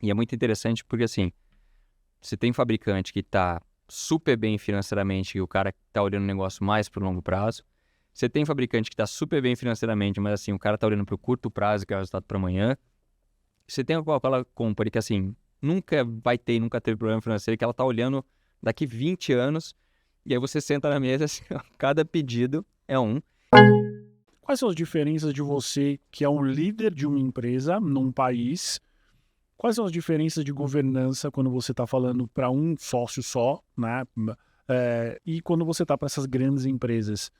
E é muito interessante porque, assim, você tem fabricante que está super bem financeiramente e o cara está olhando o negócio mais para o longo prazo. Você tem fabricante que está super bem financeiramente, mas, assim, o cara está olhando para o curto prazo, que é o resultado para amanhã. Você tem a Coca-Cola Company que, assim, nunca vai ter, nunca teve problema financeiro, que ela está olhando daqui 20 anos, e aí você senta na mesa, assim, ó, cada pedido é um. Quais são as diferenças de você, que é um líder de uma empresa num país? Quais são as diferenças de governança quando você está falando para um sócio só, né? E quando você está para essas grandes empresas?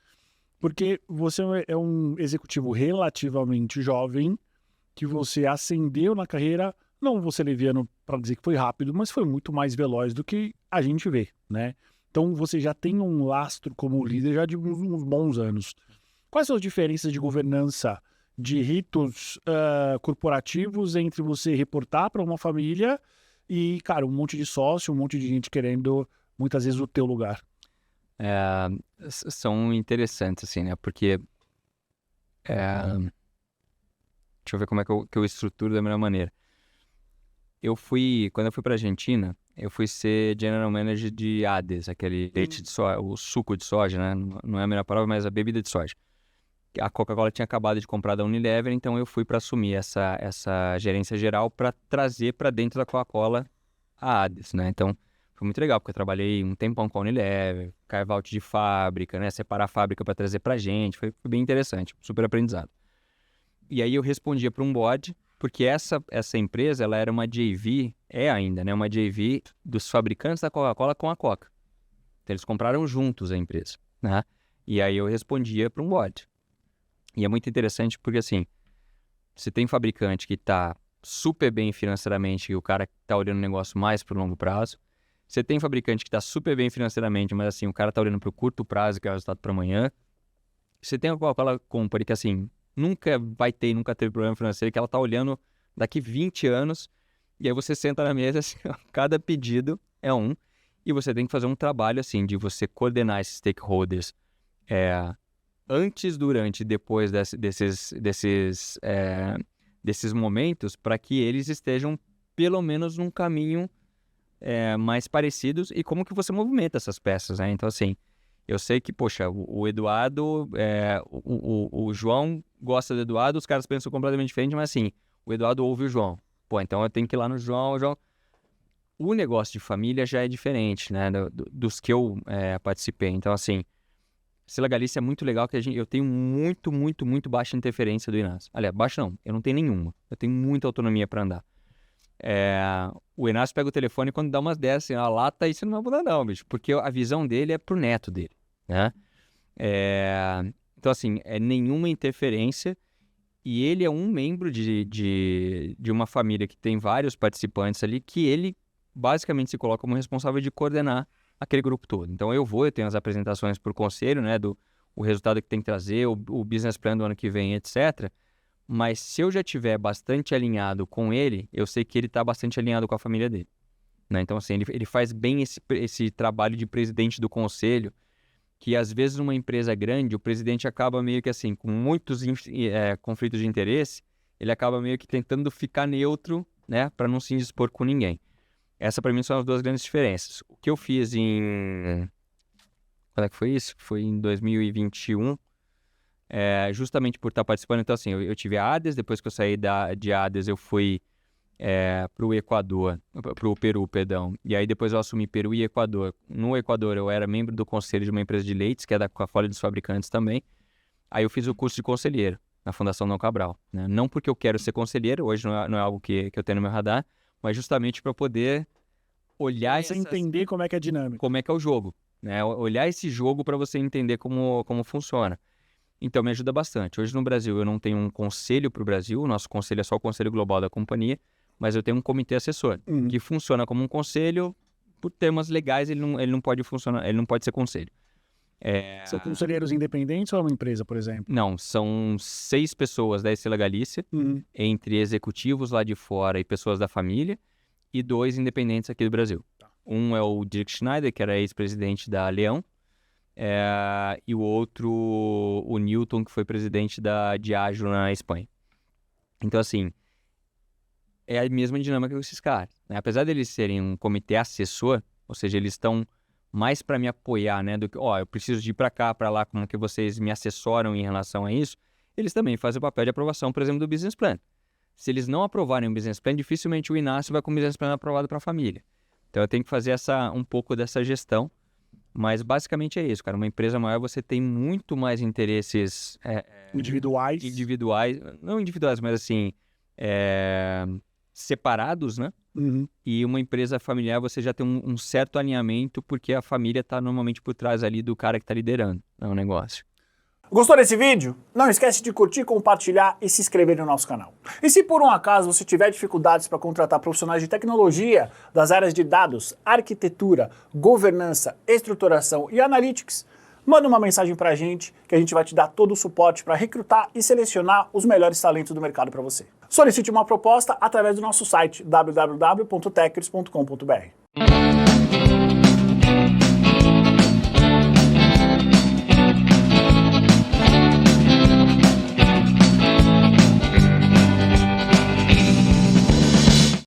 Porque você é um executivo relativamente jovem, que você ascendeu na carreira, não vou ser leviano para dizer que foi rápido, mas foi muito mais veloz do que a gente vê, né? Então você já tem um lastro como líder já de uns bons anos. Quais são as diferenças de governança, de ritos corporativos entre você reportar para uma família e, cara, um monte de sócio, um monte de gente querendo, muitas vezes, o teu lugar? É, são interessantes, assim, né? Porque, deixa eu ver como é que eu estruturo da melhor maneira. Quando eu fui pra Argentina, eu fui ser General Manager de ADES, aquele leite de soja, o suco de soja, né? Não é a melhor palavra, mas a bebida de soja. A Coca-Cola tinha acabado de comprar da Unilever, então eu fui para assumir essa gerência geral para trazer para dentro da Coca-Cola a ADES, né? Então foi muito legal, porque eu trabalhei um tempão com a Unilever, carve-out de fábrica, né? Separar a fábrica para trazer pra gente, foi bem interessante, super aprendizado. E aí eu respondia para um board, porque essa empresa, ela era uma JV, é ainda, né? Uma JV dos fabricantes da Coca-Cola com a Coca. Então eles compraram juntos a empresa, né? E aí eu respondia para um board. E é muito interessante porque, assim, você tem fabricante que está super bem financeiramente e o cara está olhando o negócio mais para o longo prazo. Você tem fabricante que está super bem financeiramente, mas, assim, o cara está olhando para o curto prazo, que é o resultado para amanhã. Você tem a Coca-Cola Company que, assim, nunca vai ter, nunca teve problema financeiro, que ela está olhando daqui 20 anos, e aí você senta na mesa, assim, ó, cada pedido é um, e você tem que fazer um trabalho, assim, de você coordenar esses stakeholders antes, durante e depois desses momentos, para que eles estejam pelo menos num caminho mais parecidos e como que você movimenta essas peças, né? Então, assim, eu sei que, poxa, o Eduardo, o João gosta do Eduardo, os caras pensam completamente diferente, mas, assim, o Eduardo ouve o João. Pô, então eu tenho que ir lá no João, o João... O negócio de família já é diferente, né, dos que eu participei. Então, assim, Sila Galícia é muito legal que eu tenho muito, muito, muito baixa interferência do Inácio. Aliás, baixa não, eu não tenho nenhuma. Eu tenho muita autonomia para andar. O Inácio pega o telefone e quando dá umas dessas, assim, a lata, isso não vai mudar não, bicho. Porque a visão dele é pro neto dele, né? Então, assim, é nenhuma interferência. E ele é um membro de uma família que tem vários participantes ali, que ele basicamente se coloca como responsável de coordenar aquele grupo todo. Então eu tenho as apresentações para o conselho, né, o resultado que tem que trazer, o business plan do ano que vem, etc. Mas se eu já estiver bastante alinhado com ele, eu sei que ele está bastante alinhado com a família dele, né? Então, assim, ele faz bem esse trabalho de presidente do conselho, que às vezes numa empresa grande, o presidente acaba meio que assim, com muitos conflitos de interesse, ele acaba meio que tentando ficar neutro, né, para não se indispor com ninguém. Essa para mim são as duas grandes diferenças. O que eu fiz quando é que foi isso? Foi em 2021, justamente por estar participando. Então, assim, eu tive a ADES, depois que eu saí de ADES, eu fui para o Equador, para o Peru, perdão. E aí depois eu assumi Peru e Equador. No Equador eu era membro do conselho de uma empresa de leites, que é da Coca-Cola dos fabricantes também. Aí eu fiz o curso de conselheiro na Fundação Dom Cabral, né? Não porque eu quero ser conselheiro, hoje não é algo que eu tenho no meu radar, mas justamente para poder olhar Você entender como é que é a dinâmica. como é que é o jogo, né? Olhar esse jogo para você entender como funciona. Então me ajuda bastante. Hoje no Brasil eu não tenho um conselho para o Brasil, o nosso conselho é só o conselho global da companhia, mas eu tenho um comitê assessor, que funciona como um conselho. Por temas legais, ele não pode funcionar, ele não pode ser conselho. São conselheiros independentes ou é uma empresa, por exemplo? Não, são 6 pessoas da Estrela Galícia, entre executivos lá de fora e pessoas da família, e 2 independentes aqui do Brasil. Um é o Dirk Schneider, que era ex-presidente da Leão, e o outro, o Newton, que foi presidente da Diageo na Espanha. Então, assim, é a mesma dinâmica com esses caras, né? Apesar deles serem um comitê assessor, ou seja, eles estão mais para me apoiar, né? Do que, ó, eu preciso de ir para cá, para lá, como que vocês me assessoram em relação a isso, eles também fazem o papel de aprovação, por exemplo, do business plan. Se eles não aprovarem o business plan, dificilmente o Inácio vai com o business plan aprovado para a família. Então eu tenho que fazer um pouco dessa gestão, mas basicamente é isso, cara. Uma empresa maior você tem muito mais interesses individuais, não individuais, mas assim, separados, né? Uhum. E uma empresa familiar você já tem um certo alinhamento, porque a família está normalmente por trás ali do cara que está liderando o negócio. Gostou desse vídeo? Não esquece de curtir, compartilhar e se inscrever no nosso canal. E se por um acaso você tiver dificuldades para contratar profissionais de tecnologia das áreas de dados, arquitetura, governança, estruturação e analytics, manda uma mensagem para a gente que a gente vai te dar todo o suporte para recrutar e selecionar os melhores talentos do mercado para você. Solicite uma proposta através do nosso site www.techers.com.br.